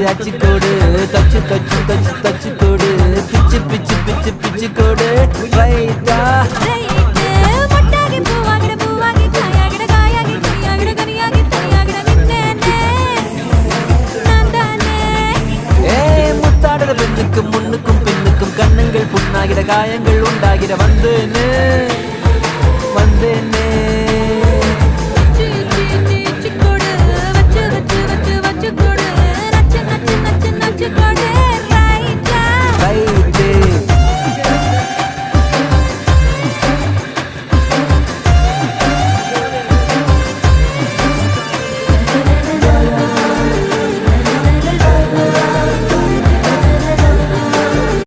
அச்சு கோடு தச்சு தச்சு தச்சு தச்சு கோடு பிச்சு பிச்சு பிச்சு பிச்சு கோடு ரைட்டா முத்தாடுற பெண்ணுக்கும் முன்னுக்கும் பின்னுக்கும் கண்ணங்கள் புண்ணாகிற காயங்கள் உண்டாகிற வந்தேனே வந்தேனே Good.